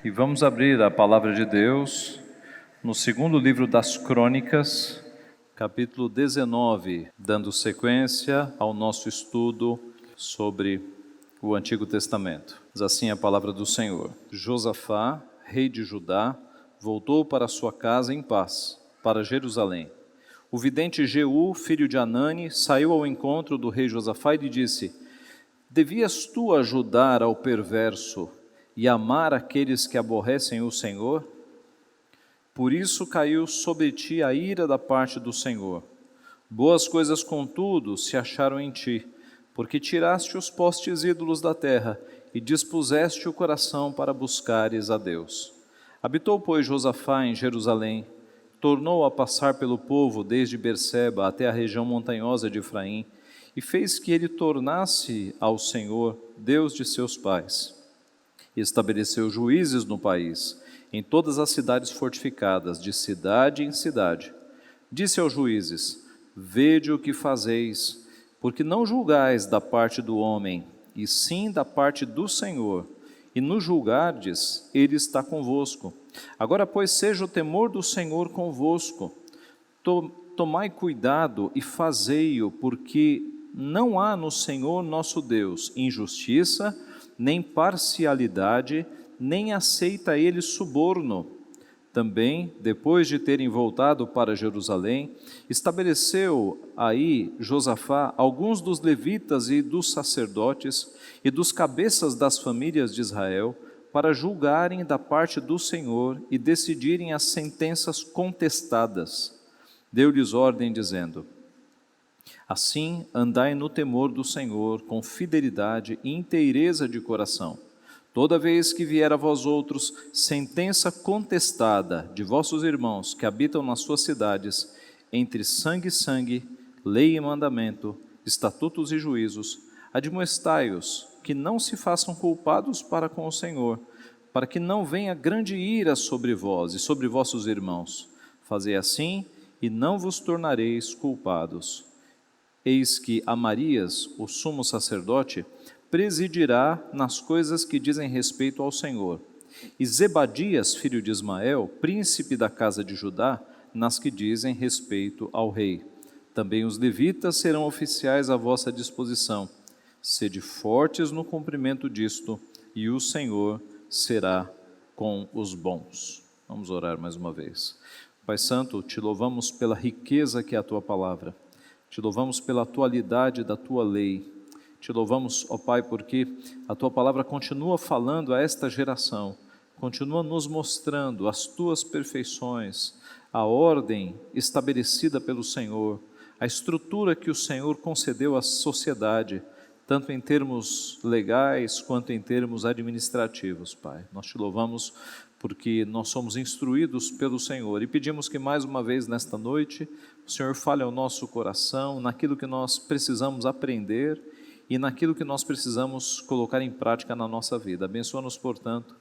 E vamos abrir a palavra de Deus no segundo livro das Crônicas, capítulo 19, dando sequência ao nosso estudo sobre o Antigo Testamento. Diz assim a palavra do Senhor: Josafá, rei de Judá, voltou para sua casa em paz, para Jerusalém. O vidente Jeú, filho de Anani, saiu ao encontro do rei Josafá e lhe disse: Devias tu ajudar ao perverso e amar aqueles que aborrecem o Senhor? Por isso caiu sobre ti a ira da parte do Senhor. Boas coisas, contudo, se acharam em ti, porque tiraste os postes ídolos da terra e dispuseste o coração para buscares a Deus. Habitou, pois, Josafá em Jerusalém, tornou a passar pelo povo desde Berseba até a região montanhosa de Efraim, e fez que ele tornasse ao Senhor, Deus de seus pais. Estabeleceu juízes no país, em todas as cidades fortificadas, de cidade em cidade. Disse aos juízes: Vede o que fazeis, porque não julgais da parte do homem, e sim da parte do Senhor, e no julgardes, ele está convosco. Agora, pois, seja o temor do Senhor convosco. Tomai cuidado e fazei-o, porque não há no Senhor nosso Deus injustiça, nem parcialidade, nem aceita ele suborno. Também, depois de terem voltado para Jerusalém, estabeleceu aí Josafá alguns dos levitas e dos sacerdotes e dos cabeças das famílias de Israel, para julgarem da parte do Senhor e decidirem as sentenças contestadas. Deu-lhes ordem, dizendo: Assim andai no temor do Senhor, com fidelidade e inteireza de coração. Toda vez que vier a vós outros sentença contestada de vossos irmãos que habitam nas suas cidades, entre sangue e sangue, lei e mandamento, estatutos e juízos, admoestai-os que não se façam culpados para com o Senhor, para que não venha grande ira sobre vós e sobre vossos irmãos. Fazei assim e não vos tornareis culpados. Eis que Amarias, o sumo sacerdote, presidirá nas coisas que dizem respeito ao Senhor, e Zebadias, filho de Ismael, príncipe da casa de Judá, nas que dizem respeito ao rei. Também os levitas serão oficiais à vossa disposição. Sede fortes no cumprimento disto, e o Senhor será com os bons. Vamos orar mais uma vez. Pai Santo, te louvamos pela riqueza que é a tua palavra. Te louvamos pela atualidade da tua lei. Te louvamos, ó Pai, porque a tua palavra continua falando a esta geração, continua nos mostrando as tuas perfeições, a ordem estabelecida pelo Senhor, a estrutura que o Senhor concedeu à sociedade, tanto em termos legais quanto em termos administrativos, Pai. Nós te louvamos porque nós somos instruídos pelo Senhor e pedimos que mais uma vez nesta noite o Senhor fale ao nosso coração naquilo que nós precisamos aprender e naquilo que nós precisamos colocar em prática na nossa vida. Abençoa-nos, portanto,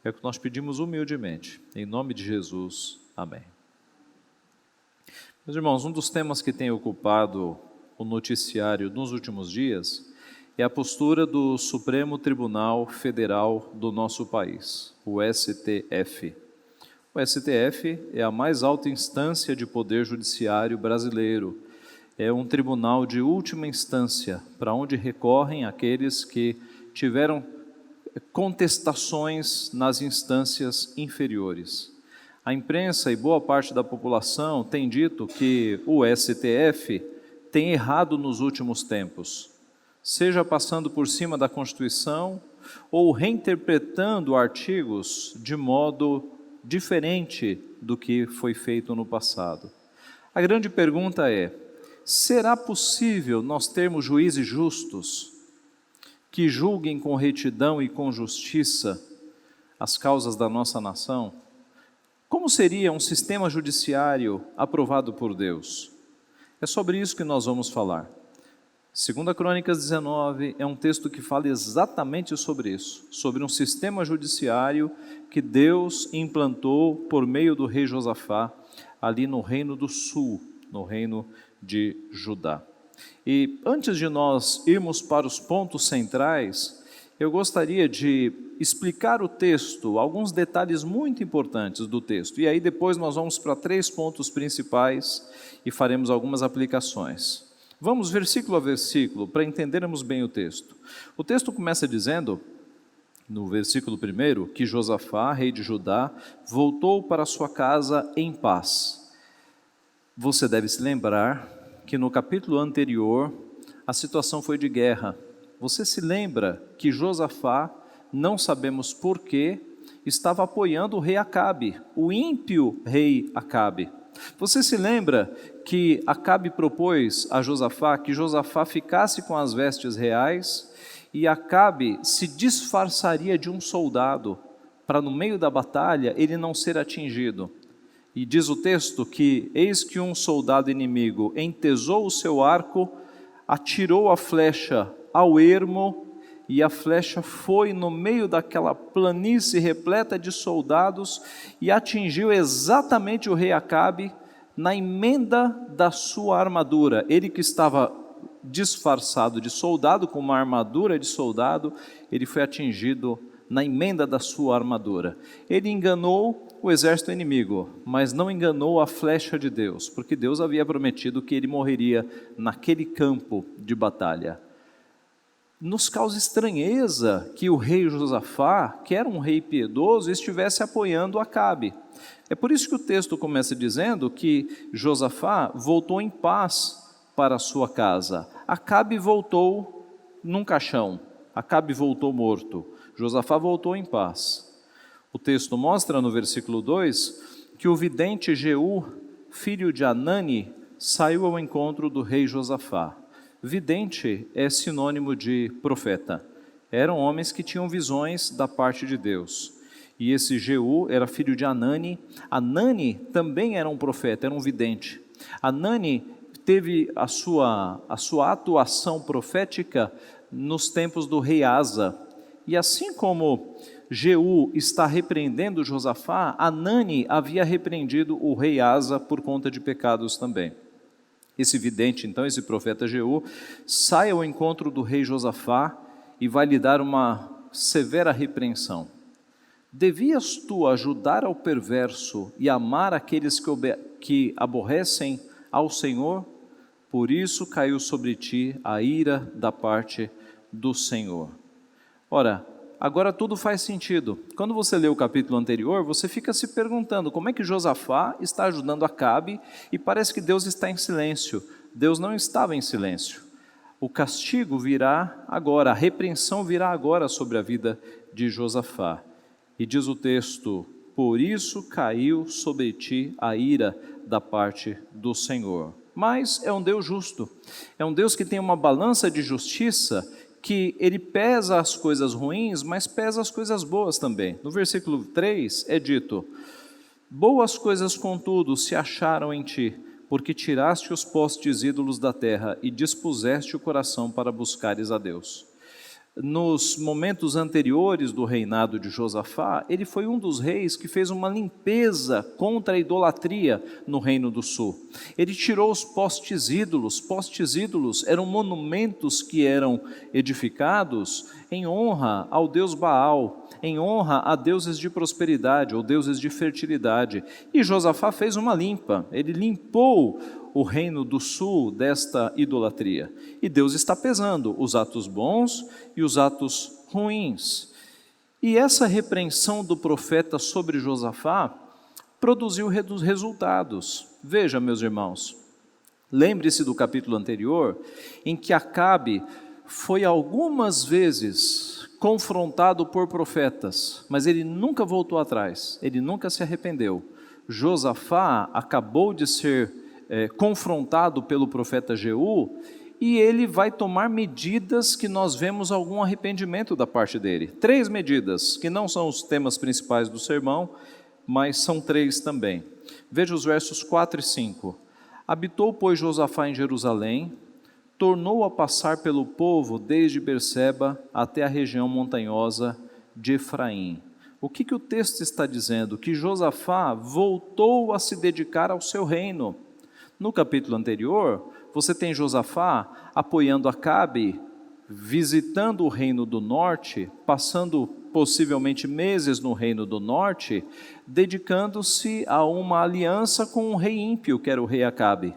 é o que nós pedimos humildemente, em nome de Jesus, amém. Meus irmãos, um dos temas que tem ocupado o noticiário nos últimos dias é a postura do Supremo Tribunal Federal do nosso país, o STF. O STF é a mais alta instância de poder judiciário brasileiro. É um tribunal de última instância, para onde recorrem aqueles que tiveram contestações nas instâncias inferiores. A imprensa e boa parte da população tem dito que o STF tem errado nos últimos tempos, seja passando por cima da Constituição ou reinterpretando artigos de modo diferente do que foi feito no passado. A grande pergunta é: será possível nós termos juízes justos que julguem com retidão e com justiça as causas da nossa nação? Como seria um sistema judiciário aprovado por Deus? É sobre isso que nós vamos falar. 2 Crônicas 19 é um texto que fala exatamente sobre isso, sobre um sistema judiciário que Deus implantou por meio do rei Josafá, ali no Reino do Sul, no Reino de Judá. E antes de nós irmos para os pontos centrais, eu gostaria de explicar o texto, alguns detalhes muito importantes do texto, e aí depois nós vamos para 3 pontos principais e faremos algumas aplicações. Vamos versículo a versículo para entendermos bem o texto. O texto começa dizendo, no versículo 1, que Josafá, rei de Judá, voltou para sua casa em paz. Você deve se lembrar que no capítulo anterior a situação foi de guerra. Você se lembra que Josafá, não sabemos porquê, estava apoiando o rei Acabe, o ímpio rei Acabe. Você se lembra que Acabe propôs a Josafá que Josafá ficasse com as vestes reais e Acabe se disfarçaria de um soldado para no meio da batalha ele não ser atingido. E diz o texto que eis que um soldado inimigo entesou o seu arco, atirou a flecha ao ermo e a flecha foi no meio daquela planície repleta de soldados e atingiu exatamente o rei Acabe na emenda da sua armadura. Ele que estava disfarçado de soldado, com uma armadura de soldado, ele foi atingido na emenda da sua armadura. Ele enganou o exército inimigo, mas não enganou a flecha de Deus, porque Deus havia prometido que ele morreria naquele campo de batalha. Nos causa estranheza que o rei Josafá, que era um rei piedoso, estivesse apoiando Acabe. É por isso que o texto começa dizendo que Josafá voltou em paz para a sua casa. Acabe voltou num caixão, Acabe voltou morto, Josafá voltou em paz. O texto mostra no versículo 2 que o vidente Jeú, filho de Anani, saiu ao encontro do rei Josafá. Vidente é sinônimo de profeta. Eram homens que tinham visões da parte de Deus. E esse Jeú era filho de Anani. Anani também era um profeta, era um vidente. Anani teve a sua atuação profética nos tempos do rei Asa. E assim como Jeú está repreendendo Josafá, Anani havia repreendido o rei Asa por conta de pecados também. Esse vidente, então, esse profeta Jeú, sai ao encontro do rei Josafá e vai lhe dar uma severa repreensão. Devias tu ajudar ao perverso e amar aqueles que aborrecem ao Senhor? Por isso caiu sobre ti a ira da parte do Senhor. Ora, agora tudo faz sentido. Quando você lê o capítulo anterior, você fica se perguntando como é que Josafá está ajudando Acabe e parece que Deus está em silêncio. Deus não estava em silêncio. O castigo virá agora, a repreensão virá agora sobre a vida de Josafá. E diz o texto, por isso caiu sobre ti a ira da parte do Senhor. Mas é um Deus justo, é um Deus que tem uma balança de justiça que ele pesa as coisas ruins, mas pesa as coisas boas também. No versículo 3 é dito, boas coisas contudo se acharam em ti, porque tiraste os postes ídolos da terra e dispuseste o coração para buscares a Deus. Nos momentos anteriores do reinado de Josafá, ele foi um dos reis que fez uma limpeza contra a idolatria no reino do sul. Ele tirou os postes ídolos eram monumentos que eram edificados em honra ao deus Baal, em honra a deuses de prosperidade ou deuses de fertilidade. E Josafá fez uma limpa, ele limpou o reino do sul desta idolatria. E Deus está pesando os atos bons e os atos ruins. E essa repreensão do profeta sobre Josafá produziu resultados. Veja, meus irmãos, lembre-se do capítulo anterior, em que Acabe foi algumas vezes confrontado por profetas, mas ele nunca voltou atrás, ele nunca se arrependeu. Josafá acabou de ser confrontado pelo profeta Jeú, e ele vai tomar medidas que nós vemos algum arrependimento da parte dele. 3 medidas, que não são os temas principais do sermão, mas são 3 também. Veja os versos 4 e 5. Habitou, pois, Josafá em Jerusalém, tornou a passar pelo povo desde Berseba até a região montanhosa de Efraim. O que o texto está dizendo? Que Josafá voltou a se dedicar ao seu reino. No capítulo anterior, você tem Josafá apoiando Acabe visitando o reino do norte, passando possivelmente meses no reino do norte, dedicando-se a uma aliança com um rei ímpio, que era o rei Acabe.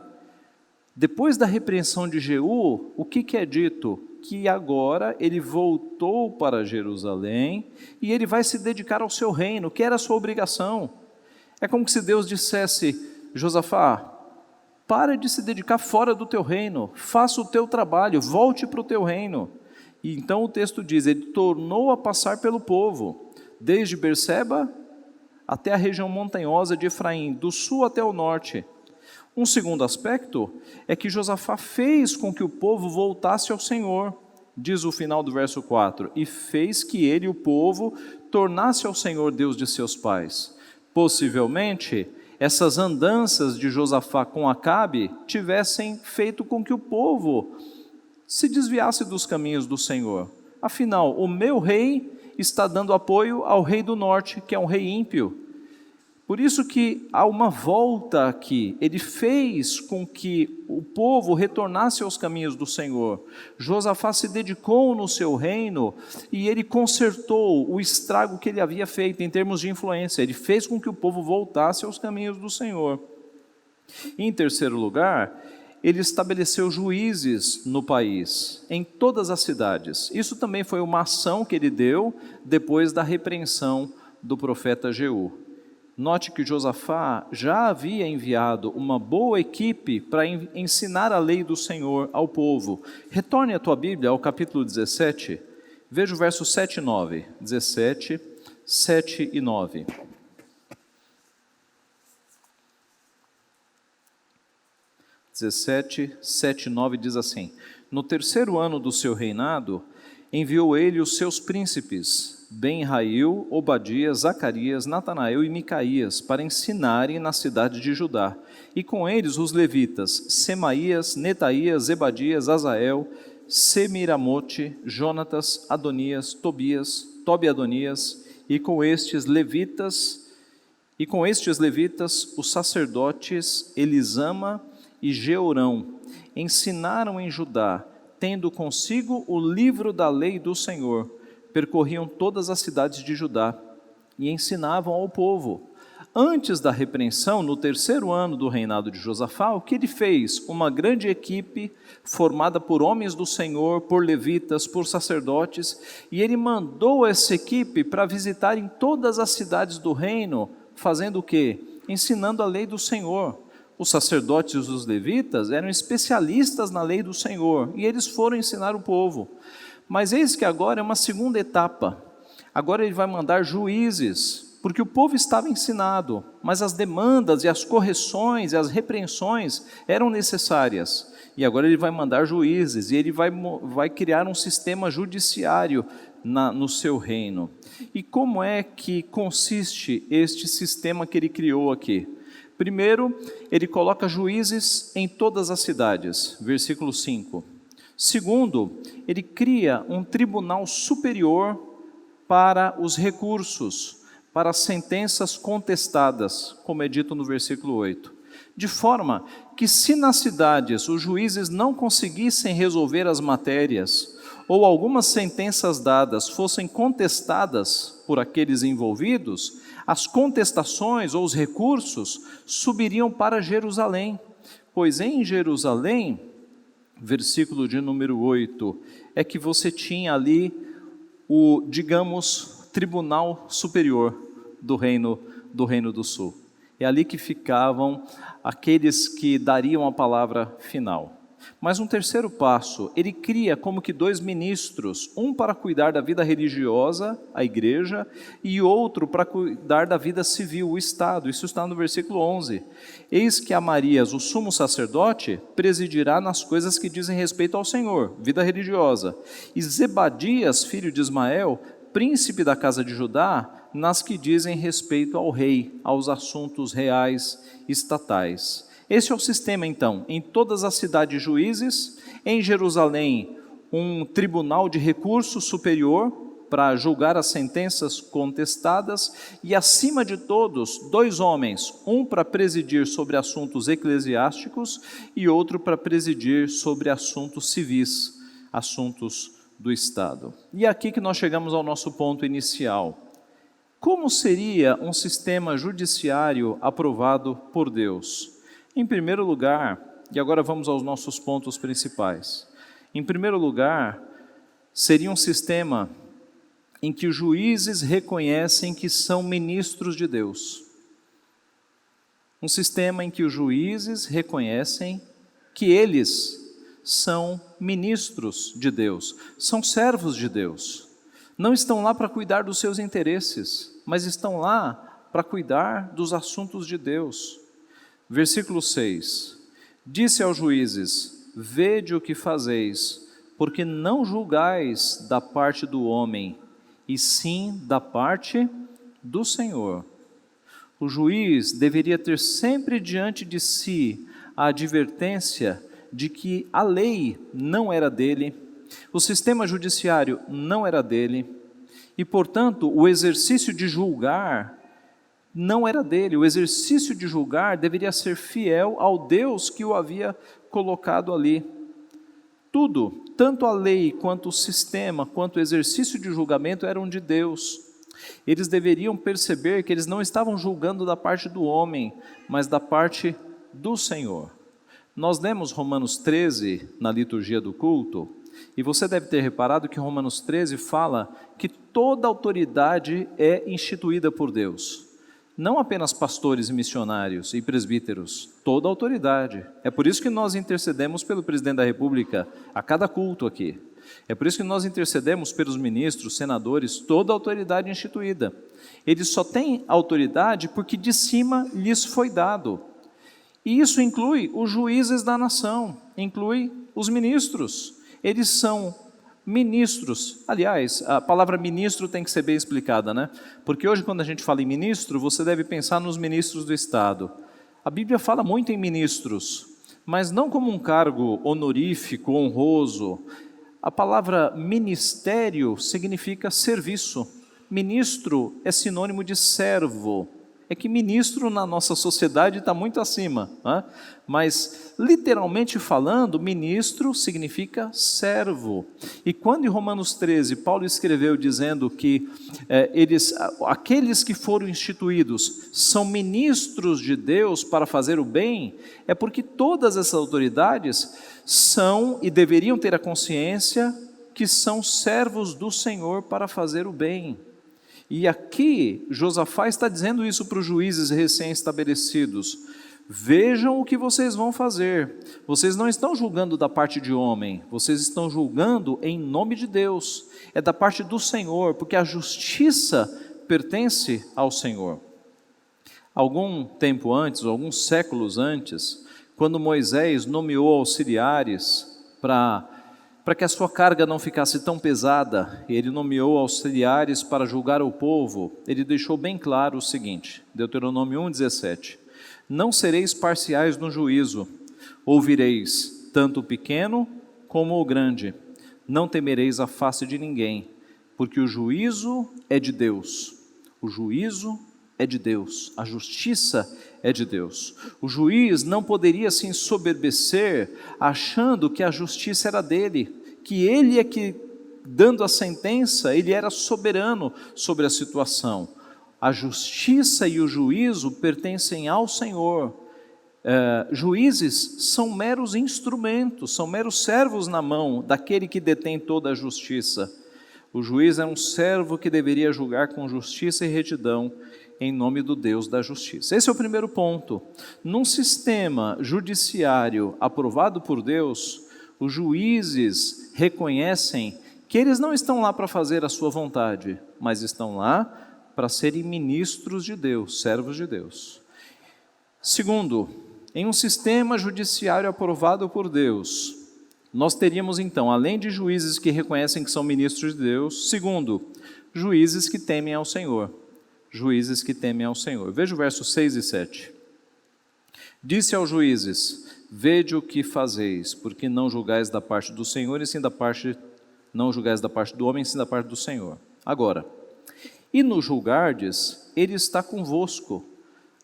Depois da repreensão de Jeú, o que é dito? Que agora ele voltou para Jerusalém e ele vai se dedicar ao seu reino, que era a sua obrigação. É como se Deus dissesse: Josafá, para de se dedicar fora do teu reino, faça o teu trabalho, volte para o teu reino. E então o texto diz, ele tornou a passar pelo povo, desde Berseba até a região montanhosa de Efraim, do sul até o norte. Um segundo aspecto é que Josafá fez com que o povo voltasse ao Senhor, diz o final do verso 4, e fez que ele, o povo, tornasse ao Senhor Deus de seus pais. Possivelmente, essas andanças de Josafá com Acabe tivessem feito com que o povo se desviasse dos caminhos do Senhor. Afinal, o meu rei está dando apoio ao rei do norte, que é um rei ímpio. Por isso que há uma volta aqui. Ele fez com que o povo retornasse aos caminhos do Senhor. Josafá se dedicou no seu reino e ele consertou o estrago que ele havia feito em termos de influência. Ele fez com que o povo voltasse aos caminhos do Senhor. Em terceiro lugar, ele estabeleceu juízes no país, em todas as cidades. Isso também foi uma ação que ele deu depois da repreensão do profeta Jeú. Note que Josafá já havia enviado uma boa equipe para ensinar a lei do Senhor ao povo. Retorne a tua Bíblia ao capítulo 17, veja o verso 7 e 9. 17, 7 e 9. (17, 7 e 9) diz assim: No terceiro ano do seu reinado, enviou ele os seus príncipes, Ben-Rail, Obadias, Zacarias, Natanael e Micaías, para ensinarem na cidade de Judá, e com eles os levitas, Semaías, Netaías, Zebadias, Azael, Semiramote, Jonatas, Adonias, Tobias, Tobi-Adonias, e com estes levitas, os sacerdotes Elisama e Jeorão, ensinaram em Judá, tendo consigo o livro da lei do Senhor, percorriam todas as cidades de Judá e ensinavam ao povo. Antes da repreensão, no terceiro ano do reinado de Josafá, o que ele fez? Uma grande equipe formada por homens do Senhor, por levitas, por sacerdotes, e ele mandou essa equipe para visitar em todas as cidades do reino, fazendo o quê? Ensinando a lei do Senhor. Os sacerdotes e os levitas eram especialistas na lei do Senhor, e eles foram ensinar o povo. Mas eis que agora é uma segunda etapa. Agora ele vai mandar juízes, porque o povo estava ensinado, mas as demandas e as correções e as repreensões eram necessárias. E agora ele vai mandar juízes, e ele vai criar um sistema judiciário no seu reino. E como é que consiste este sistema que ele criou aqui? Primeiro, ele coloca juízes em todas as cidades, versículo 5. Segundo, ele cria um tribunal superior para os recursos, para as sentenças contestadas, como é dito no versículo 8. De forma que se nas cidades os juízes não conseguissem resolver as matérias, ou algumas sentenças dadas fossem contestadas por aqueles envolvidos, as contestações ou os recursos subiriam para Jerusalém, pois em Jerusalém, versículo de número 8, é que você tinha ali o, digamos, tribunal superior do reino do sul. É ali que ficavam aqueles que dariam a palavra final. Mas um terceiro passo, ele cria como que dois ministros, um para cuidar da vida religiosa, a igreja, e outro para cuidar da vida civil, o Estado. Isso está no versículo 11. Eis que Amarias, o sumo sacerdote, presidirá nas coisas que dizem respeito ao Senhor, vida religiosa, e Zebadias, filho de Ismael, príncipe da casa de Judá, nas que dizem respeito ao rei, aos assuntos reais estatais. Esse é o sistema, então, em todas as cidades juízes, em Jerusalém, um tribunal de recurso superior para julgar as sentenças contestadas e, acima de todos, dois homens, um para presidir sobre assuntos eclesiásticos e outro para presidir sobre assuntos civis, assuntos do Estado. E é aqui que nós chegamos ao nosso ponto inicial. Como seria um sistema judiciário aprovado por Deus? Em primeiro lugar, e agora vamos aos nossos pontos principais. Em primeiro lugar, seria um sistema em que os juízes reconhecem que são ministros de Deus. Um sistema em que os juízes reconhecem que eles são ministros de Deus, são servos de Deus. Não estão lá para cuidar dos seus interesses, mas estão lá para cuidar dos assuntos de Deus. Versículo 6. Disse aos juízes: vede o que fazeis, porque não julgais da parte do homem, e sim da parte do Senhor. O juiz deveria ter sempre diante de si a advertência de que a lei não era dele, o sistema judiciário não era dele, e, portanto, o exercício de julgar não era dele. O exercício de julgar deveria ser fiel ao Deus que o havia colocado ali. Tudo, tanto a lei, quanto o sistema, quanto o exercício de julgamento eram de Deus. Eles deveriam perceber que eles não estavam julgando da parte do homem, mas da parte do Senhor. Nós lemos Romanos 13 na liturgia do culto, e você deve ter reparado que Romanos 13 fala que toda autoridade é instituída por Deus. Não apenas pastores e missionários e presbíteros, toda autoridade. É por isso que nós intercedemos pelo presidente da República a cada culto aqui. É por isso que nós intercedemos pelos ministros, senadores, toda autoridade instituída. Eles só têm autoridade porque de cima lhes foi dado. E isso inclui os juízes da nação, inclui os ministros. Eles são ministros. Aliás, a palavra ministro tem que ser bem explicada, né? Porque hoje, quando a gente fala em ministro, você deve pensar nos ministros do Estado. A Bíblia fala muito em ministros, mas não como um cargo honorífico, honroso. A palavra ministério significa serviço. Ministro é sinônimo de servo. É que ministro na nossa sociedade está muito acima, né? Mas literalmente falando, ministro significa servo. E quando em Romanos 13, Paulo escreveu dizendo que aqueles que foram instituídos são ministros de Deus para fazer o bem, é porque todas essas autoridades são e deveriam ter a consciência que são servos do Senhor para fazer o bem. E aqui, Josafá está dizendo isso para os juízes recém-estabelecidos: vejam o que vocês vão fazer, vocês não estão julgando da parte de homem, vocês estão julgando em nome de Deus, é da parte do Senhor, porque a justiça pertence ao Senhor. Algum tempo antes, alguns séculos antes, quando Moisés nomeou auxiliares para que a sua carga não ficasse tão pesada, ele nomeou auxiliares para julgar o povo, ele deixou bem claro o seguinte, Deuteronômio 1,17: não sereis parciais no juízo, ouvireis tanto o pequeno como o grande, não temereis a face de ninguém, porque o juízo é de Deus, o juízo é de Deus, a justiça é de Deus. O juiz não poderia se ensoberbecer achando que a justiça era dele, que ele é que, dando a sentença, ele era soberano sobre a situação. A justiça e o juízo pertencem ao Senhor. Juízes são meros instrumentos, são meros servos na mão daquele que detém toda a justiça. O juiz é um servo que deveria julgar com justiça e retidão, em nome do Deus da justiça. Esse é o primeiro ponto. Num sistema judiciário aprovado por Deus, os juízes reconhecem que eles não estão lá para fazer a sua vontade, mas estão lá para serem ministros de Deus, servos de Deus. Segundo, em um sistema judiciário aprovado por Deus, nós teríamos então, além de juízes que reconhecem que são ministros de Deus, segundo, juízes que temem ao Senhor. Juízes que temem ao Senhor. Veja o versos 6 e 7. Disse aos juízes: vede o que fazeis, porque não julgais da parte do Senhor, e sim da parte, não julgais da parte do homem, e sim da parte do Senhor. Agora, e no julgardes, ele está convosco.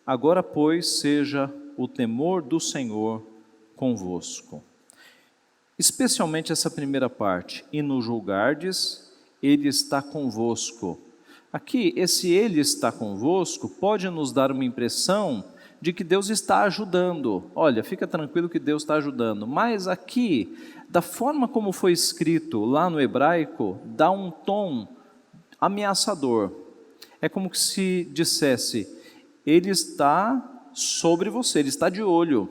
Agora, pois, seja o temor do Senhor convosco. especialmente essa primeira parte, e no julgardes, ele está convosco. Aqui, esse ele está convosco pode nos dar uma impressão de que Deus está ajudando. Olha, fica tranquilo que Deus está ajudando. Mas aqui, da forma como foi escrito lá no hebraico, dá um tom ameaçador. É como que se dissesse, ele está sobre você, ele está de olho.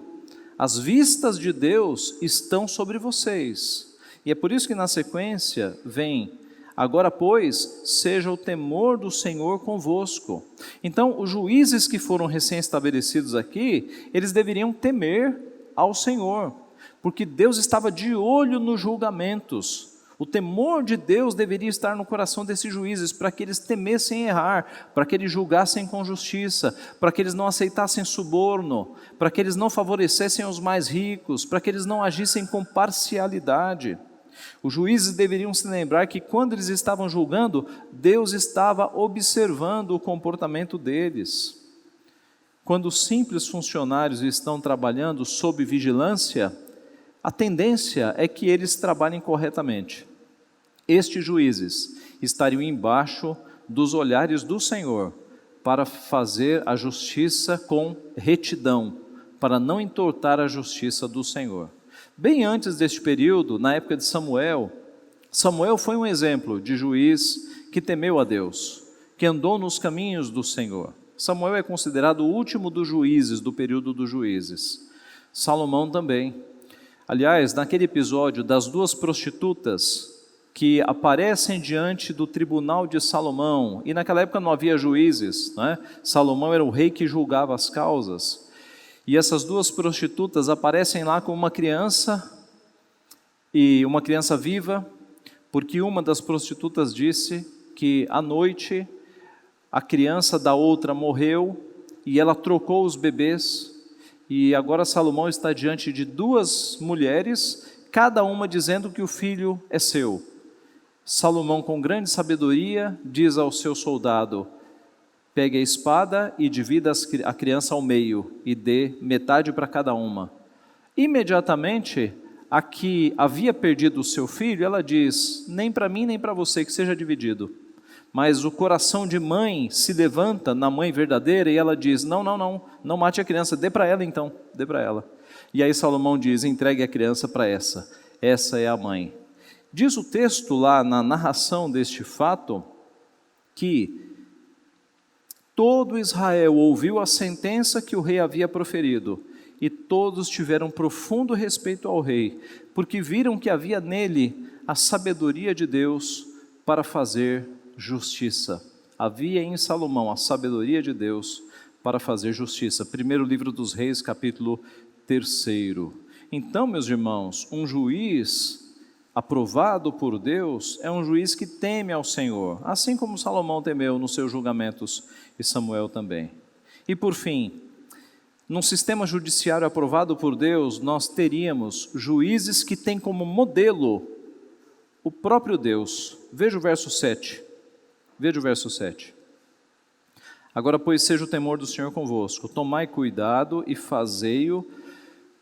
As vistas de Deus estão sobre vocês. E é por isso que na sequência vem: agora, pois, seja o temor do Senhor convosco. Então, os juízes que foram recém-estabelecidos aqui, eles deveriam temer ao Senhor, porque Deus estava de olho nos julgamentos. O temor de Deus deveria estar no coração desses juízes, para que eles temessem errar, para que eles julgassem com justiça, para que eles não aceitassem suborno, para que eles não favorecessem os mais ricos, para que eles não agissem com parcialidade. Os juízes deveriam se lembrar que quando eles estavam julgando, Deus estava observando o comportamento deles. Quando os simples funcionários estão trabalhando sob vigilância, a tendência é que eles trabalhem corretamente. Estes juízes estariam embaixo dos olhares do Senhor para fazer a justiça com retidão, para não entortar a justiça do Senhor. Bem antes deste período, na época de Samuel, Samuel foi um exemplo de juiz que temeu a Deus, que andou nos caminhos do Senhor. Samuel é considerado o último dos juízes, do período dos juízes. Salomão também. Aliás, naquele episódio das duas prostitutas que aparecem diante do tribunal de Salomão, e naquela época não havia juízes, né? Salomão era o rei que julgava as causas, e essas duas prostitutas aparecem lá com uma criança, e uma criança viva, porque uma das prostitutas disse que à noite a criança da outra morreu, e ela trocou os bebês. E agora Salomão está diante de duas mulheres, cada uma dizendo que o filho é seu. Salomão, com grande sabedoria, diz ao seu soldado: pegue a espada e divida a criança ao meio, e dê metade para cada uma. Imediatamente, a que havia perdido o seu filho, ela diz: nem para mim, nem para você, que seja dividido. Mas o coração de mãe se levanta na mãe verdadeira e ela diz: não mate a criança, dê para ela então, dê para ela. E aí Salomão diz: entregue a criança para essa é a mãe. Diz o texto lá na narração deste fato, que todo Israel ouviu a sentença que o rei havia proferido, e todos tiveram profundo respeito ao rei, porque viram que havia nele a sabedoria de Deus para fazer justiça. Havia em Salomão a sabedoria de Deus para fazer justiça. Primeiro livro dos Reis, capítulo 3. Então, meus irmãos, um juiz aprovado por Deus é um juiz que teme ao Senhor, assim como Salomão temeu nos seus julgamentos, e Samuel também. E por fim, num sistema judiciário aprovado por Deus, nós teríamos juízes que têm como modelo o próprio Deus. Veja o verso 7. Veja o verso 7. Agora, pois, seja o temor do Senhor convosco, tomai cuidado e fazei-o,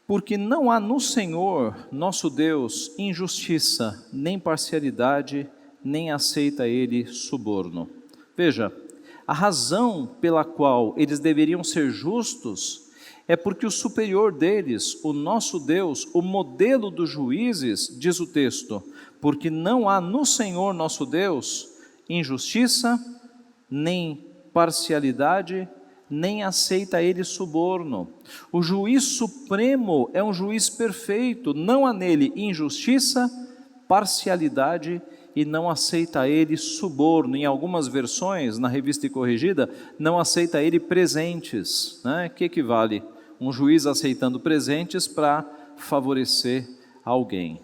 porque não há no Senhor, nosso Deus, injustiça, nem parcialidade, nem aceita Ele suborno. Veja, a razão pela qual eles deveriam ser justos é porque o superior deles, o nosso Deus, o modelo dos juízes, diz o texto, porque não há no Senhor, nosso Deus, injustiça, nem parcialidade, nem aceita Ele suborno. O juiz supremo é um juiz perfeito, não há nele injustiça, parcialidade e não aceita Ele suborno. Em algumas versões, na Revista e Corrigida, não aceita Ele presentes, né? Que equivale um juiz aceitando presentes para favorecer alguém.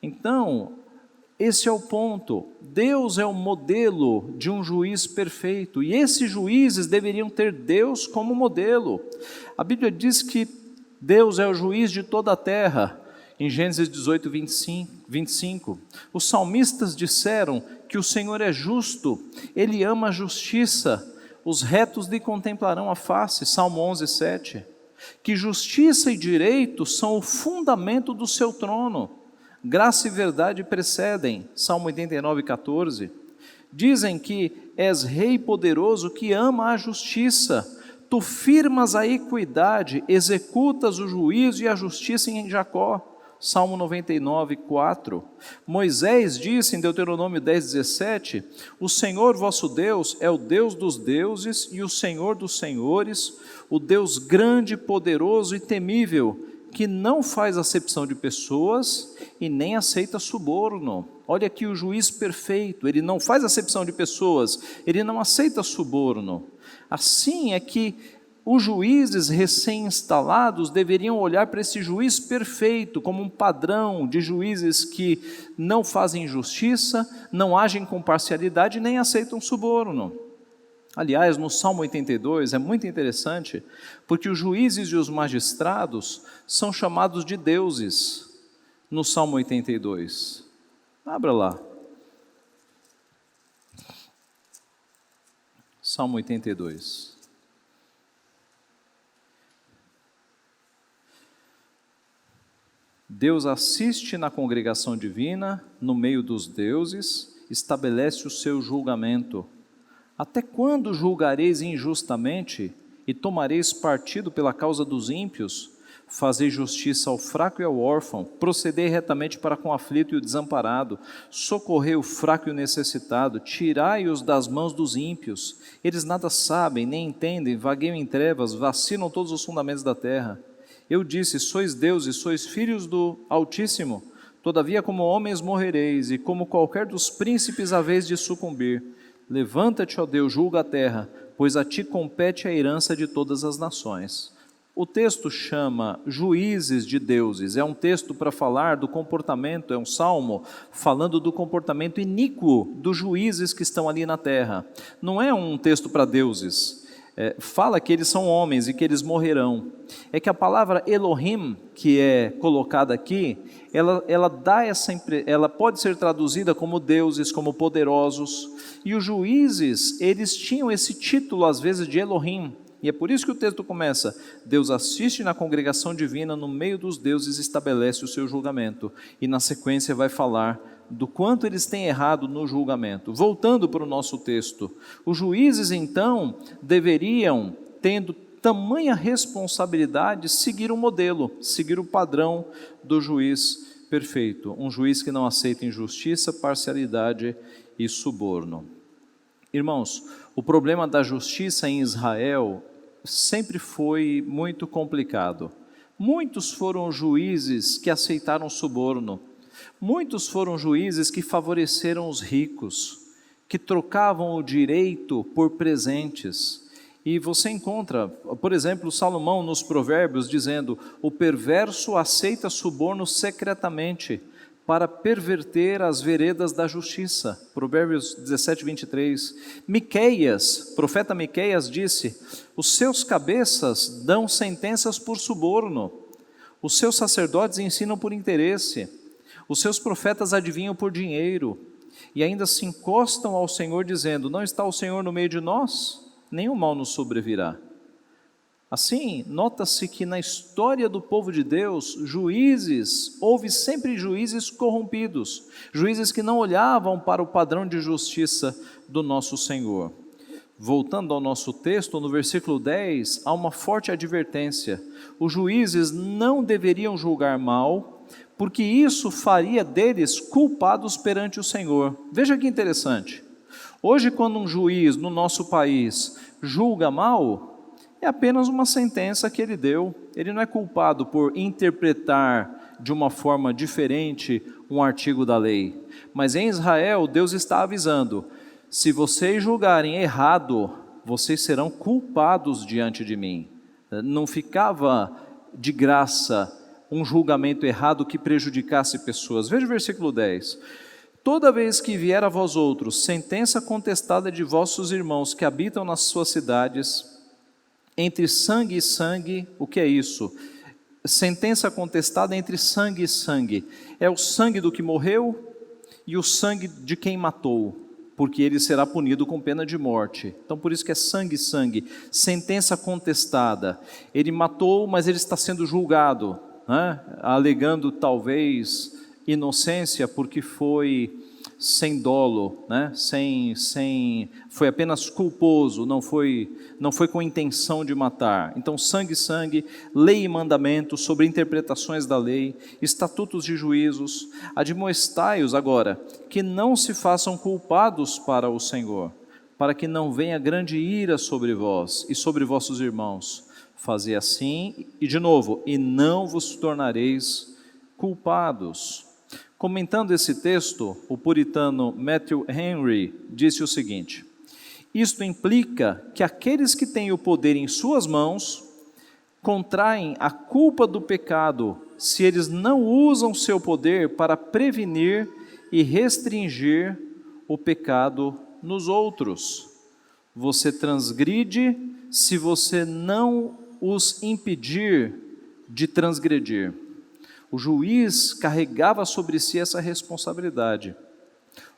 Então, esse é o ponto. Deus é o modelo de um juiz perfeito, e esses juízes deveriam ter Deus como modelo. A Bíblia diz que Deus é o juiz de toda a terra, em Gênesis 18, 25. Os salmistas disseram que o Senhor é justo, Ele ama a justiça, os retos lhe contemplarão a face, Salmo 11, 7. Que justiça e direito são o fundamento do seu trono. Graça e verdade precedem, Salmo 89, 14. Dizem que és rei poderoso que ama a justiça, tu firmas a equidade, executas o juízo e a justiça em Jacó, Salmo 99, 4. Moisés disse em Deuteronômio 10, 17, o Senhor vosso Deus é o Deus dos deuses e o Senhor dos senhores, o Deus grande, poderoso e temível, que não faz acepção de pessoas e nem aceita suborno. Olha aqui o juiz perfeito, ele não faz acepção de pessoas, ele não aceita suborno. Assim é que os juízes recém-instalados deveriam olhar para esse juiz perfeito como um padrão de juízes que não fazem justiça, não agem com parcialidade nem aceitam suborno. Aliás, no Salmo 82 é muito interessante, porque os juízes e os magistrados são chamados de deuses no Salmo 82. Abra lá. Salmo 82. Deus assiste na congregação divina, no meio dos deuses, estabelece o seu julgamento. Até quando julgareis injustamente e tomareis partido pela causa dos ímpios? Fazei justiça ao fraco e ao órfão, procedei retamente para com o aflito e o desamparado, socorrei o fraco e o necessitado, tirai-os das mãos dos ímpios. Eles nada sabem, nem entendem, vagueiam em trevas, vacilam todos os fundamentos da terra. Eu disse, sois deuses, sois filhos do Altíssimo, todavia como homens morrereis, e como qualquer dos príncipes haveis de sucumbir. Levanta-te, ó Deus, julga a terra, pois a ti compete a herança de todas as nações. O texto chama juízes de deuses, é um texto para falar do comportamento, é um salmo falando do comportamento iníquo dos juízes que estão ali na terra. Não é um texto para deuses, fala que eles são homens e que eles morrerão. É que a palavra Elohim, que é colocada aqui, ela pode ser traduzida como deuses, como poderosos, e os juízes, eles tinham esse título às vezes de Elohim, e é por isso que o texto começa, Deus assiste na congregação divina, no meio dos deuses estabelece o seu julgamento, e na sequência vai falar do quanto eles têm errado no julgamento. Voltando para o nosso texto, os juízes então deveriam, tendo tamanha responsabilidade, seguir o modelo, seguir o padrão do juiz perfeito, um juiz que não aceita injustiça, parcialidade e suborno. Irmãos, o problema da justiça em Israel sempre foi muito complicado. Muitos foram juízes que aceitaram suborno, muitos foram juízes que favoreceram os ricos, que trocavam o direito por presentes. E você encontra, por exemplo, Salomão nos Provérbios dizendo: o perverso aceita suborno secretamente para perverter as veredas da justiça. Provérbios 17, 23. Miqueias, profeta Miqueias disse: os seus cabeças dão sentenças por suborno, os seus sacerdotes ensinam por interesse, os seus profetas adivinham por dinheiro, e ainda se encostam ao Senhor dizendo: não está o Senhor no meio de nós? Nenhum mal nos sobrevirá. Assim, nota-se que na história do povo de Deus, houve sempre juízes corrompidos, juízes que não olhavam para o padrão de justiça do nosso Senhor. Voltando ao nosso texto, no versículo 10, há uma forte advertência: os juízes não deveriam julgar mal, porque isso faria deles culpados perante o Senhor. Veja que interessante. Hoje, quando um juiz no nosso país julga mal, é apenas uma sentença que ele deu. Ele não é culpado por interpretar de uma forma diferente um artigo da lei. Mas em Israel, Deus está avisando: se vocês julgarem errado, vocês serão culpados diante de mim. Não ficava de graça um julgamento errado que prejudicasse pessoas. Veja o versículo 10. Toda vez que vier a vós outros sentença contestada de vossos irmãos que habitam nas suas cidades, entre sangue e sangue, o que é isso? Sentença contestada entre sangue e sangue. É o sangue do que morreu e o sangue de quem matou, porque ele será punido com pena de morte. Então por isso que é sangue e sangue. Sentença contestada. Ele matou, mas ele está sendo julgado, né? Alegando talvez inocência porque foi sem dolo, né? Foi apenas culposo, não foi com intenção de matar. Então, sangue, lei e mandamentos sobre interpretações da lei, estatutos de juízos, admoestai-os agora, que não se façam culpados para o Senhor, para que não venha grande ira sobre vós e sobre vossos irmãos. Fazei assim, e de novo, e não vos tornareis culpados. Comentando esse texto, o puritano Matthew Henry disse o seguinte: isto implica que aqueles que têm o poder em suas mãos contraem a culpa do pecado se eles não usam seu poder para prevenir e restringir o pecado nos outros. Você transgride se você não os impedir de transgredir. O juiz carregava sobre si essa responsabilidade.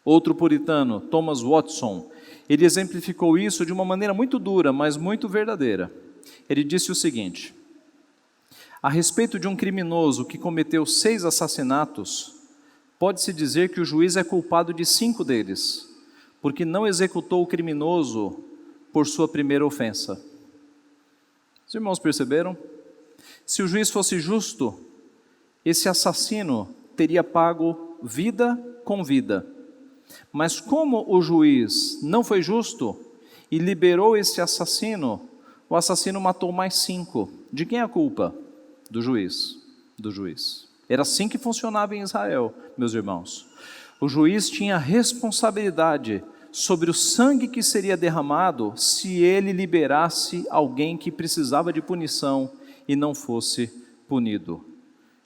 Outro puritano, Thomas Watson, ele exemplificou isso de uma maneira muito dura, mas muito verdadeira. Ele disse o seguinte: a respeito de um criminoso que cometeu 6 assassinatos, pode-se dizer que o juiz é culpado de 5 deles, porque não executou o criminoso por sua primeira ofensa. Os irmãos perceberam? Se o juiz fosse justo, esse assassino teria pago vida com vida. Mas como o juiz não foi justo e liberou esse assassino, o assassino matou mais 5. De quem é a culpa? Do juiz. Do juiz. Era assim que funcionava em Israel, meus irmãos. O juiz tinha responsabilidade sobre o sangue que seria derramado se ele liberasse alguém que precisava de punição e não fosse punido.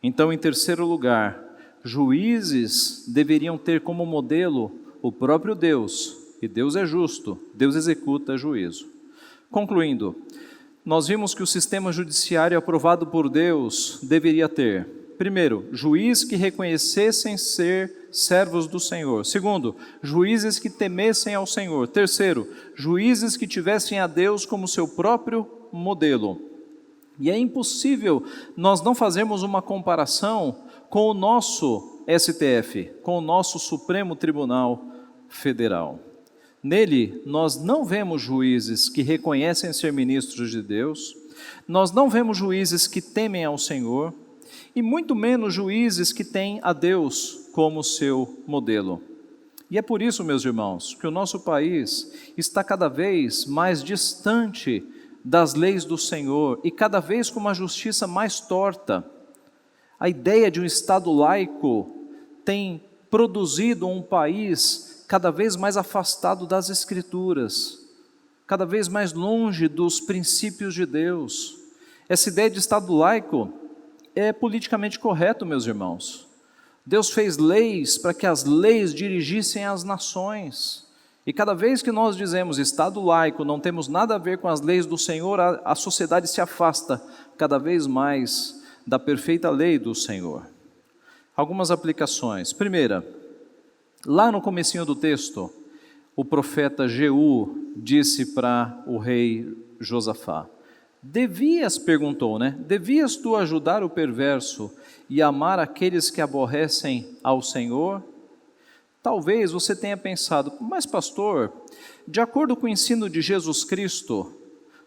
Então, em terceiro lugar, juízes deveriam ter como modelo o próprio Deus, e Deus é justo, Deus executa juízo. Concluindo, nós vimos que o sistema judiciário aprovado por Deus deveria ter, primeiro, juízes que reconhecessem ser servos do Senhor. Segundo, juízes que temessem ao Senhor. Terceiro, juízes que tivessem a Deus como seu próprio modelo. E é impossível nós não fazermos uma comparação com o nosso STF, com o nosso Supremo Tribunal Federal. Nele, nós não vemos juízes que reconhecem ser ministros de Deus, nós não vemos juízes que temem ao Senhor, e muito menos juízes que têm a Deus como seu modelo. E é por isso, meus irmãos, que o nosso país está cada vez mais distante das leis do Senhor e cada vez com uma justiça mais torta. A ideia de um Estado laico tem produzido um país cada vez mais afastado das Escrituras, cada vez mais longe dos princípios de Deus. Essa ideia de Estado laico é politicamente correto, meus irmãos. Deus fez leis para que as leis dirigissem as nações. E cada vez que nós dizemos Estado laico, não temos nada a ver com as leis do Senhor, a sociedade se afasta cada vez mais da perfeita lei do Senhor. Algumas aplicações. Primeira, lá no comecinho do texto, o profeta Jeú disse para o rei Josafá: perguntou, devias tu ajudar o perverso e amar aqueles que aborrecem ao Senhor? Talvez você tenha pensado, mas pastor, de acordo com o ensino de Jesus Cristo,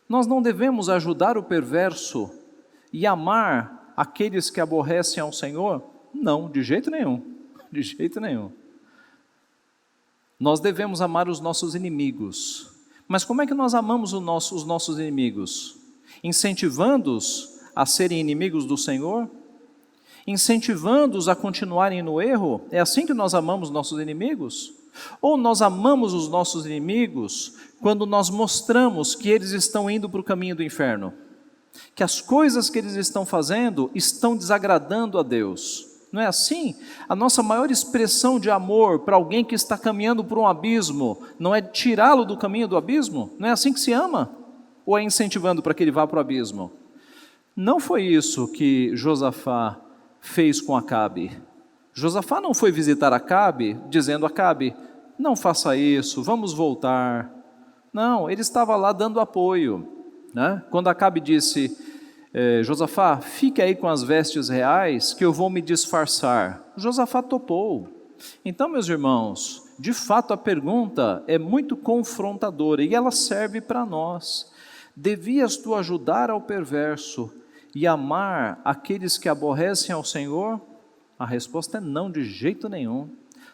nós não devemos ajudar o perverso e amar aqueles que aborrecem ao Senhor? Não, de jeito nenhum, de jeito nenhum. Nós devemos amar os nossos inimigos. Mas como é que nós amamos os nossos inimigos? Incentivando-os a serem inimigos do Senhor? Incentivando-os a continuarem no erro? É assim que nós amamos nossos inimigos? Ou nós amamos os nossos inimigos quando nós mostramos que eles estão indo para o caminho do inferno? Que as coisas que eles estão fazendo estão desagradando a Deus? Não é assim? A nossa maior expressão de amor para alguém que está caminhando por um abismo não é tirá-lo do caminho do abismo? Não é assim que se ama? Ou é incentivando para que ele vá para o abismo? Não foi isso que Josafá fez com Acabe. Josafá não foi visitar Acabe dizendo: Acabe, não faça isso, vamos voltar. Não, ele estava lá dando apoio, né? Quando Acabe disse: Josafá, fique aí com as vestes reais que eu vou me disfarçar. Josafá topou. Então, meus irmãos, de fato a pergunta é muito confrontadora e ela serve para nós. Devias tu ajudar ao perverso e amar aqueles que aborrecem ao Senhor? A resposta é não, de jeito nenhum.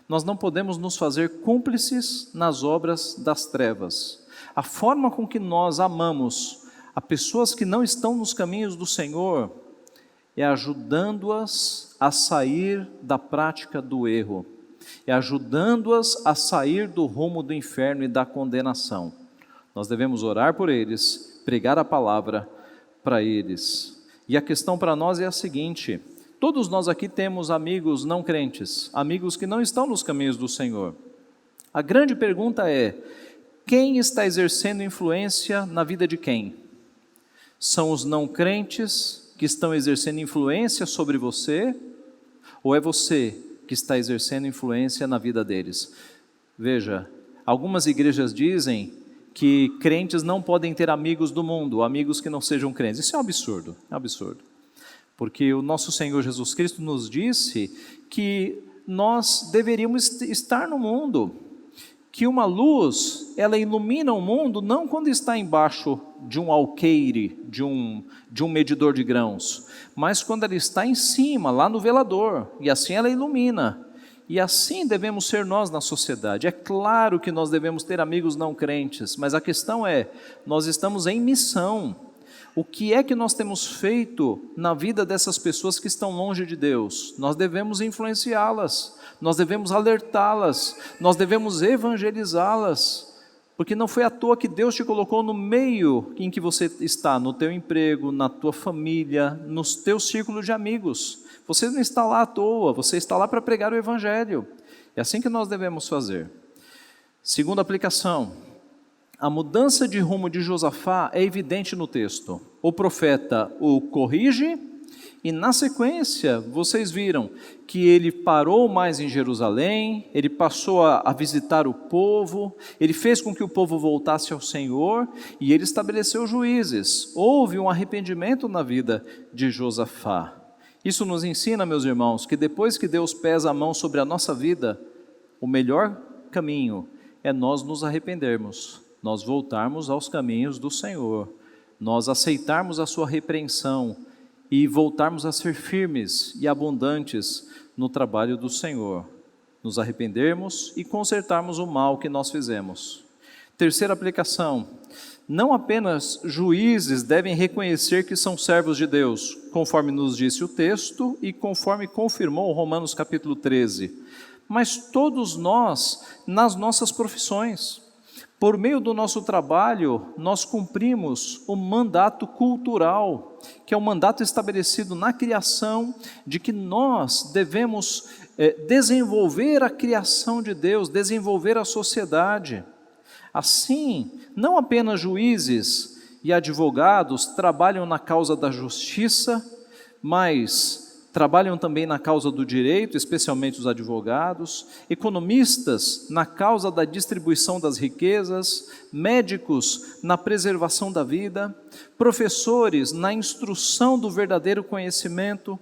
Nós não podemos nos fazer cúmplices nas obras das trevas. A forma com que nós amamos a pessoas que não estão nos caminhos do Senhor é ajudando-as a sair da prática do erro, é ajudando-as a sair do rumo do inferno e da condenação. Nós devemos orar por eles, pregar a palavra para eles. E a questão para nós é a seguinte: todos nós aqui temos amigos não crentes, amigos que não estão nos caminhos do Senhor. A grande pergunta é: quem está exercendo influência na vida de quem? São os não crentes que estão exercendo influência sobre você? Ou é você que está exercendo influência na vida deles? Veja, algumas igrejas dizem que crentes não podem ter amigos do mundo, amigos que não sejam crentes. Isso é um absurdo, é um absurdo. Porque o nosso Senhor Jesus Cristo nos disse que nós deveríamos estar no mundo, que uma luz, ela ilumina o mundo não quando está embaixo de um alqueire, de um medidor de grãos, mas quando ela está em cima, lá no velador, e assim ela ilumina. E assim devemos ser nós na sociedade. É claro que nós devemos ter amigos não crentes, mas a questão é, nós estamos em missão. O que é que nós temos feito na vida dessas pessoas que estão longe de Deus? Nós devemos influenciá-las, nós devemos alertá-las, nós devemos evangelizá-las, porque não foi à toa que Deus te colocou no meio em que você está, no teu emprego, na tua família, no teu círculo de amigos. Você não está lá à toa, você está lá para pregar o Evangelho. É assim que nós devemos fazer. Segunda aplicação, a mudança de rumo de Josafá é evidente no texto. O profeta o corrige e na sequência vocês viram que ele parou mais em Jerusalém, ele passou a visitar o povo, ele fez com que o povo voltasse ao Senhor e ele estabeleceu juízes. Houve um arrependimento na vida de Josafá. Isso nos ensina, meus irmãos, que depois que Deus pesa a mão sobre a nossa vida, o melhor caminho é nós nos arrependermos, nós voltarmos aos caminhos do Senhor, nós aceitarmos a sua repreensão e voltarmos a ser firmes e abundantes no trabalho do Senhor, nos arrependermos e consertarmos o mal que nós fizemos. Terceira aplicação, não apenas juízes devem reconhecer que são servos de Deus, conforme nos disse o texto e conforme confirmou Romanos capítulo 13, mas todos nós, nas nossas profissões. Por meio do nosso trabalho, nós cumprimos o mandato cultural, que é o mandato estabelecido na criação, de que nós devemos desenvolver a criação de Deus, desenvolver a sociedade. Assim, não apenas juízes e advogados trabalham na causa da justiça, mas trabalham também na causa do direito, especialmente os advogados, economistas na causa da distribuição das riquezas, médicos na preservação da vida, professores na instrução do verdadeiro conhecimento,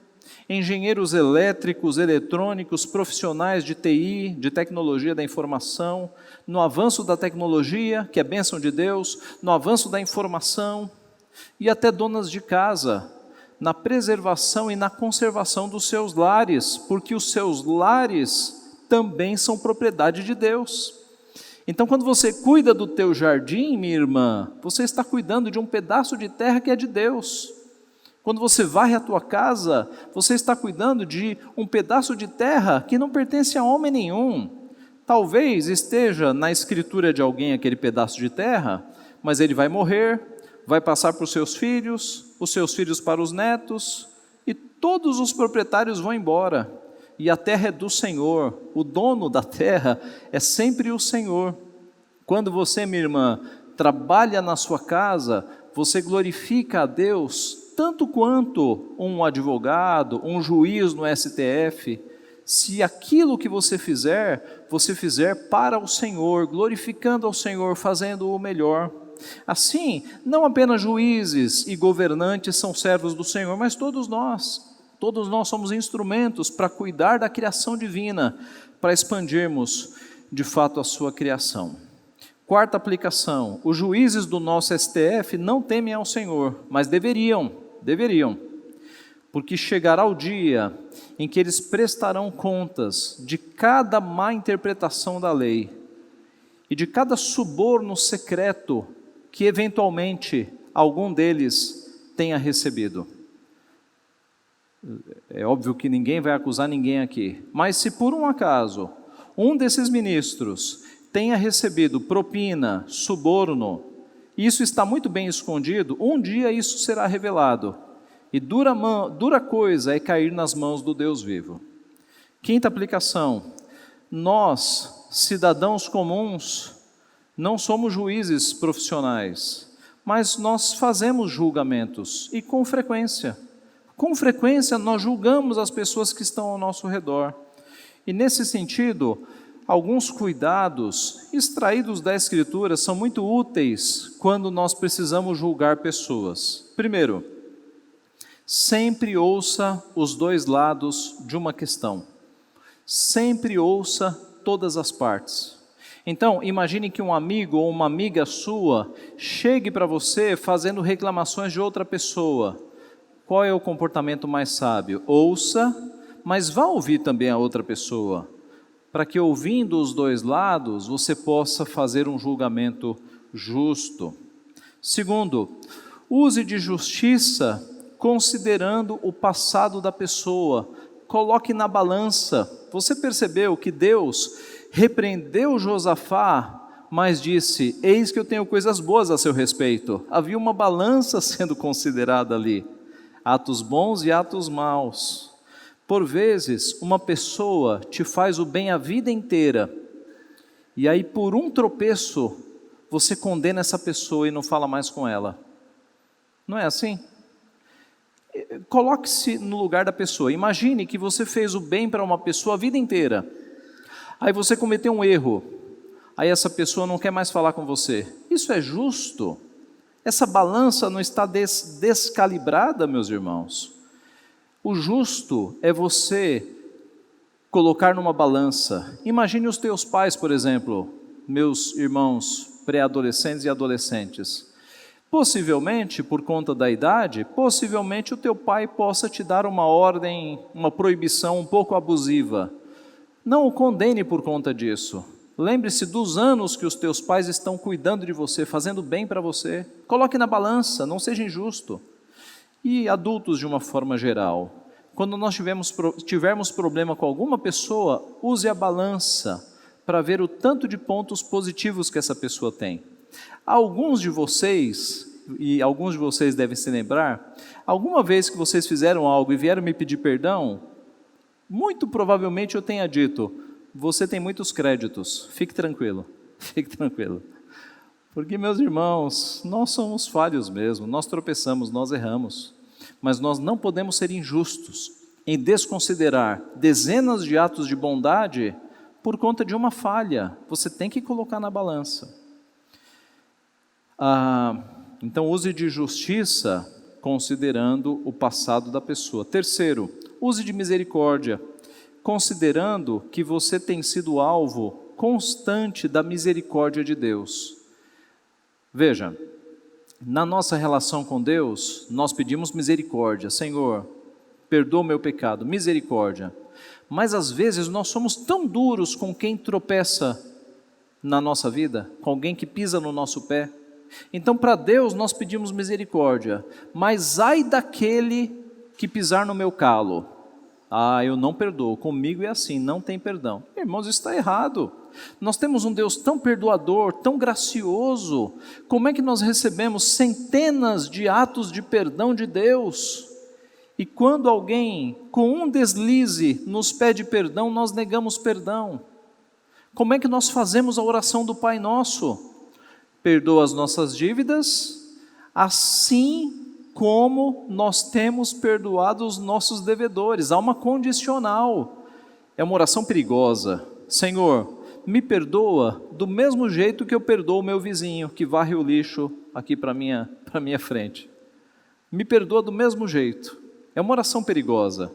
engenheiros elétricos, eletrônicos, profissionais de TI, de tecnologia da informação, no avanço da tecnologia, que é bênção de Deus, no avanço da informação, e até donas de casa, na preservação e na conservação dos seus lares, porque os seus lares também são propriedade de Deus. Então, quando você cuida do teu jardim, minha irmã, você está cuidando de um pedaço de terra que é de Deus. Quando você varre a tua casa, você está cuidando de um pedaço de terra que não pertence a homem nenhum. Talvez esteja na escritura de alguém aquele pedaço de terra, mas ele vai morrer, vai passar para os seus filhos para os netos, e todos os proprietários vão embora. E a terra é do Senhor, o dono da terra é sempre o Senhor. Quando você, minha irmã, trabalha na sua casa, você glorifica a Deus tanto quanto um advogado, um juiz no STF. Se aquilo que você fizer para o Senhor, glorificando ao Senhor, fazendo o melhor. Assim, não apenas juízes e governantes são servos do Senhor, mas todos nós somos instrumentos para cuidar da criação divina, para expandirmos de fato a sua criação. Quarta aplicação: os juízes do nosso STF não temem ao Senhor, mas deveriam, porque chegará o dia em que eles prestarão contas de cada má interpretação da lei e de cada suborno secreto que eventualmente algum deles tenha recebido. É óbvio que ninguém vai acusar ninguém aqui, mas se por um acaso um desses ministros tenha recebido propina, suborno, e isso está muito bem escondido, um dia isso será revelado. E dura coisa é cair nas mãos do Deus vivo. Quinta aplicação: nós, cidadãos comuns, não somos juízes profissionais, mas nós fazemos julgamentos, e com frequência. Com frequência nós julgamos as pessoas que estão ao nosso redor. E nesse sentido, alguns cuidados extraídos da Escritura são muito úteis quando nós precisamos julgar pessoas. Primeiro, sempre ouça os dois lados de uma questão. Sempre ouça todas as partes. Então, imagine que um amigo ou uma amiga sua chegue para você fazendo reclamações de outra pessoa. Qual é o comportamento mais sábio? Ouça, mas vá ouvir também a outra pessoa, para que ouvindo os dois lados, você possa fazer um julgamento justo. Segundo, use de justiça considerando o passado da pessoa. Coloque na balança. Você percebeu que Deus repreendeu Josafá, mas disse: eis que eu tenho coisas boas a seu respeito. Havia uma balança sendo considerada ali, atos bons e atos maus. Por vezes, uma pessoa te faz o bem a vida inteira, e aí por um tropeço, você condena essa pessoa e não fala mais com ela. Não é assim? Coloque-se no lugar da pessoa. Imagine que você fez o bem para uma pessoa a vida inteira. Aí você cometeu um erro. Aí essa pessoa não quer mais falar com você. Isso é justo? Essa balança não está descalibrada, meus irmãos? O justo é você colocar numa balança. Imagine os teus pais, por exemplo, meus irmãos pré-adolescentes e adolescentes. Possivelmente, por conta da idade, possivelmente o teu pai possa te dar uma ordem, uma proibição um pouco abusiva. Não o condene por conta disso. Lembre-se dos anos que os teus pais estão cuidando de você, fazendo bem para você. Coloque na balança, não seja injusto. E adultos de uma forma geral, quando nós tivermos problema com alguma pessoa, use a balança para ver o tanto de pontos positivos que essa pessoa tem. Alguns de vocês devem se lembrar, alguma vez que vocês fizeram algo e vieram me pedir perdão, muito provavelmente eu tenha dito: você tem muitos créditos, fique tranquilo. Porque, meus irmãos, nós somos falhos mesmo, nós tropeçamos, nós erramos, mas nós não podemos ser injustos em desconsiderar dezenas de atos de bondade por conta de uma falha. Você tem que colocar na balança. Então, use de justiça considerando o passado da pessoa. Terceiro, use de misericórdia, considerando que você tem sido alvo constante da misericórdia de Deus. Veja, na nossa relação com Deus, nós pedimos misericórdia. Senhor, perdoa o meu pecado, misericórdia. Mas às vezes nós somos tão duros com quem tropeça na nossa vida, com alguém que pisa no nosso pé. Então, para Deus nós pedimos misericórdia, mas ai daquele que pisar no meu calo. Eu não perdoo, comigo é assim, não tem perdão. Irmãos, isso está errado. Nós temos um Deus tão perdoador, tão gracioso. Como é que nós recebemos centenas de atos de perdão de Deus? E quando alguém com um deslize nos pede perdão, nós negamos perdão. Como é que nós fazemos a oração do Pai Nosso? Perdoa as nossas dívidas, assim como nós temos perdoado os nossos devedores. Há uma condicional. É uma oração perigosa. Senhor, me perdoa do mesmo jeito que eu perdoo o meu vizinho que varre o lixo aqui para minha frente. Me perdoa do mesmo jeito. É uma oração perigosa.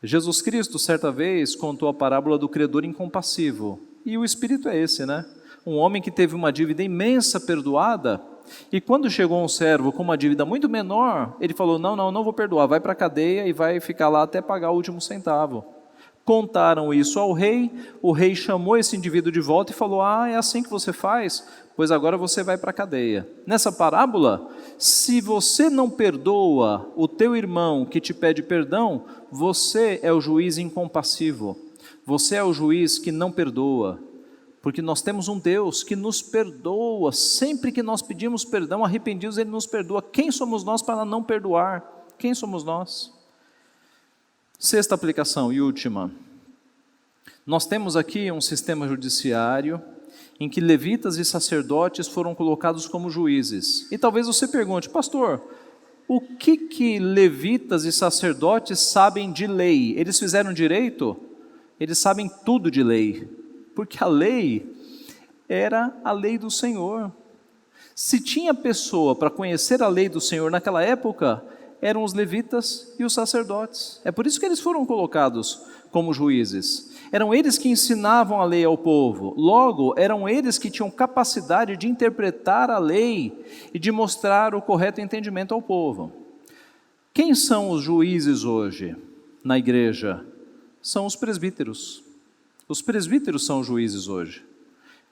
Jesus Cristo, certa vez, contou a parábola do credor incompassivo. E o espírito é esse, né? Um homem que teve uma dívida imensa perdoada, e quando chegou um servo com uma dívida muito menor, ele falou, não vou perdoar, vai para a cadeia e vai ficar lá até pagar o último centavo. Contaram isso ao rei, o rei chamou esse indivíduo de volta e falou, é assim que você faz? Pois agora você vai para a cadeia. Nessa parábola, se você não perdoa o teu irmão que te pede perdão, você é o juiz incompassivo, você é o juiz que não perdoa, porque nós temos um Deus que nos perdoa, sempre que nós pedimos perdão, arrependidos, Ele nos perdoa. Quem somos nós para não perdoar? Quem somos nós? Sexta aplicação e última. Nós temos aqui um sistema judiciário em que levitas e sacerdotes foram colocados como juízes. E talvez você pergunte, pastor, o que levitas e sacerdotes sabem de lei? Eles fizeram direito? Eles sabem tudo de lei, porque a lei era a lei do Senhor. Se tinha pessoa para conhecer a lei do Senhor naquela época, eram os levitas e os sacerdotes. É por isso que eles foram colocados como juízes. Eram eles que ensinavam a lei ao povo. Logo, eram eles que tinham capacidade de interpretar a lei e de mostrar o correto entendimento ao povo. Quem são os juízes hoje na igreja? São os presbíteros. Os presbíteros são os juízes hoje.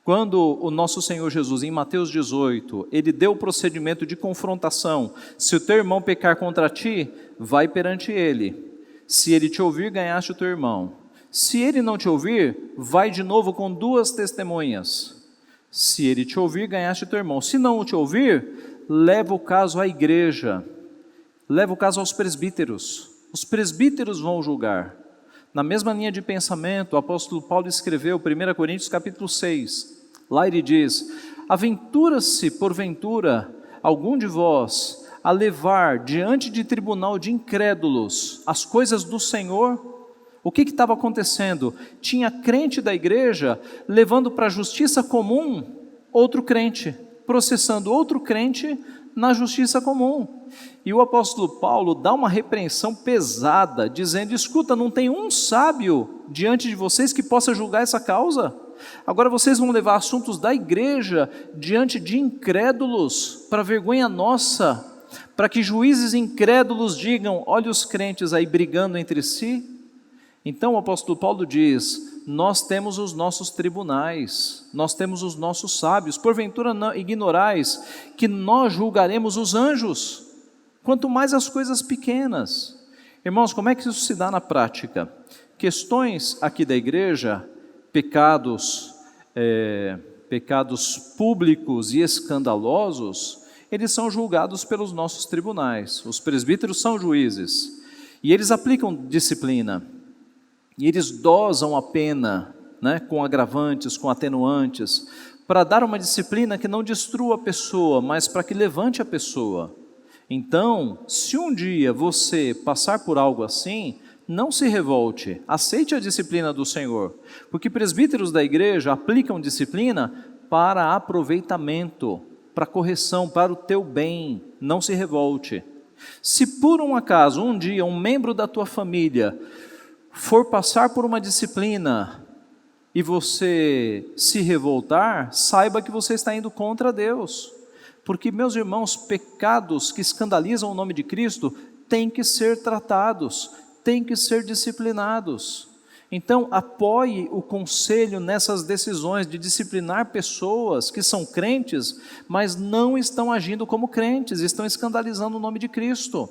Quando o nosso Senhor Jesus, em Mateus 18, Ele deu o procedimento de confrontação, se o teu irmão pecar contra ti, vai perante ele. Se ele te ouvir, ganhaste o teu irmão. Se ele não te ouvir, vai de novo com 2 testemunhas. Se ele te ouvir, ganhaste o teu irmão. Se não te ouvir, leva o caso à igreja, leva o caso aos presbíteros. Os presbíteros vão julgar. Na mesma linha de pensamento, o apóstolo Paulo escreveu 1 Coríntios capítulo 6. Lá ele diz, aventura-se porventura algum de vós a levar diante de tribunal de incrédulos as coisas do Senhor? O que estava acontecendo? Tinha crente da igreja levando para a justiça comum outro crente, processando outro crente na justiça comum. E o apóstolo Paulo dá uma repreensão pesada, dizendo, escuta, não tem um sábio diante de vocês que possa julgar essa causa? Agora vocês vão levar assuntos da igreja diante de incrédulos, para vergonha nossa, para que juízes incrédulos digam, olha os crentes aí brigando entre si. Então o apóstolo Paulo diz, nós temos os nossos tribunais, nós temos os nossos sábios, porventura não ignorais que nós julgaremos os anjos, quanto mais as coisas pequenas. Irmãos, como é que isso se dá na prática? Questões aqui da igreja, pecados públicos e escandalosos, eles são julgados pelos nossos tribunais. Os presbíteros são juízes, e eles aplicam disciplina, e eles dosam a pena, né, com agravantes, com atenuantes, para dar uma disciplina que não destrua a pessoa, mas para que levante a pessoa. Então, se um dia você passar por algo assim, não se revolte, aceite a disciplina do Senhor, porque presbíteros da igreja aplicam disciplina para aproveitamento, para correção, para o teu bem, não se revolte. Se por um acaso, um dia, um membro da tua família for passar por uma disciplina e você se revoltar, saiba que você está indo contra Deus. Porque, meus irmãos, pecados que escandalizam o nome de Cristo têm que ser tratados, têm que ser disciplinados. Então, apoie o conselho nessas decisões de disciplinar pessoas que são crentes, mas não estão agindo como crentes, estão escandalizando o nome de Cristo.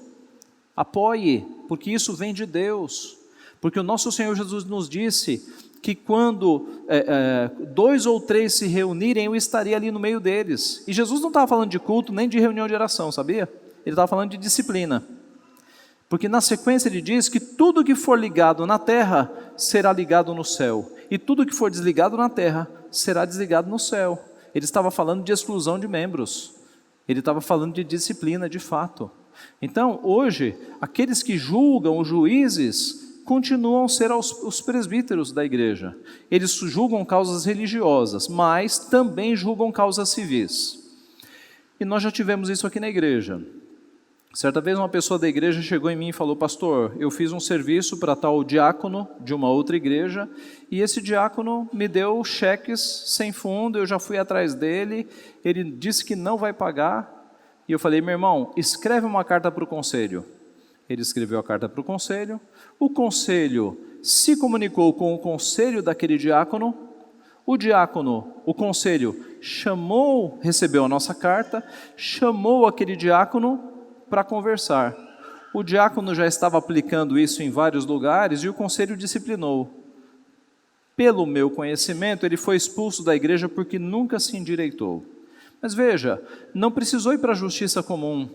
Apoie, porque isso vem de Deus. Porque o nosso Senhor Jesus nos disse que quando 2 ou 3 se reunirem, eu estaria ali no meio deles. E Jesus não estava falando de culto, nem de reunião de oração, sabia? Ele estava falando de disciplina. Porque na sequência ele diz que tudo que for ligado na terra, será ligado no céu. E tudo que for desligado na terra, será desligado no céu. Ele estava falando de exclusão de membros. Ele estava falando de disciplina de fato. Então, hoje, aqueles que julgam os juízes, continuam a ser os presbíteros da igreja. Eles julgam causas religiosas, mas também julgam causas civis. E nós já tivemos isso aqui na igreja. Certa vez uma pessoa da igreja chegou em mim e falou: pastor, eu fiz um serviço para tal diácono de uma outra igreja, e esse diácono me deu cheques sem fundo, eu já fui atrás dele, ele disse que não vai pagar, e eu falei: meu irmão, escreve uma carta para o conselho. Ele escreveu a carta para o conselho se comunicou com o conselho daquele diácono, o conselho recebeu a nossa carta, chamou aquele diácono para conversar. O diácono já estava aplicando isso em vários lugares e o conselho disciplinou. Pelo meu conhecimento, ele foi expulso da igreja porque nunca se endireitou. Mas veja, não precisou ir para a justiça comum.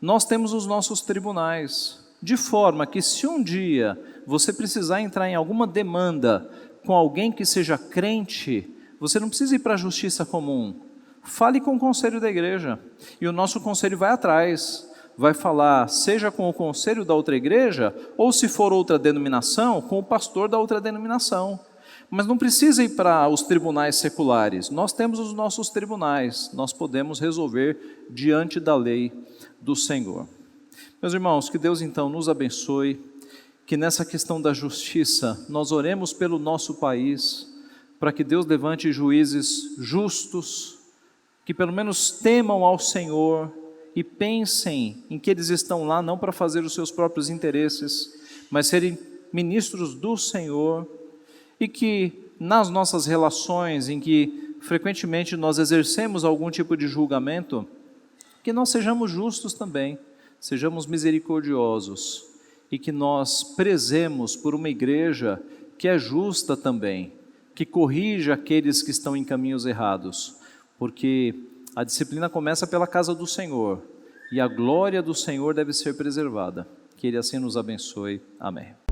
Nós temos os nossos tribunais, de forma que se um dia você precisar entrar em alguma demanda com alguém que seja crente, você não precisa ir para a justiça comum. Fale com o conselho da igreja, e o nosso conselho vai atrás, vai falar, seja com o conselho da outra igreja, ou se for outra denominação, com o pastor da outra denominação. Mas não precisa ir para os tribunais seculares, nós temos os nossos tribunais, nós podemos resolver diante da lei do Senhor. Meus irmãos, que Deus então nos abençoe, que nessa questão da justiça, nós oremos pelo nosso país, para que Deus levante juízes justos, que pelo menos temam ao Senhor e pensem em que eles estão lá não para fazer os seus próprios interesses, mas serem ministros do Senhor, e que nas nossas relações em que frequentemente nós exercemos algum tipo de julgamento, que nós sejamos justos também, sejamos misericordiosos, e que nós prezemos por uma igreja que é justa também, que corrija aqueles que estão em caminhos errados, porque a disciplina começa pela casa do Senhor, e a glória do Senhor deve ser preservada. Que Ele assim nos abençoe. Amém.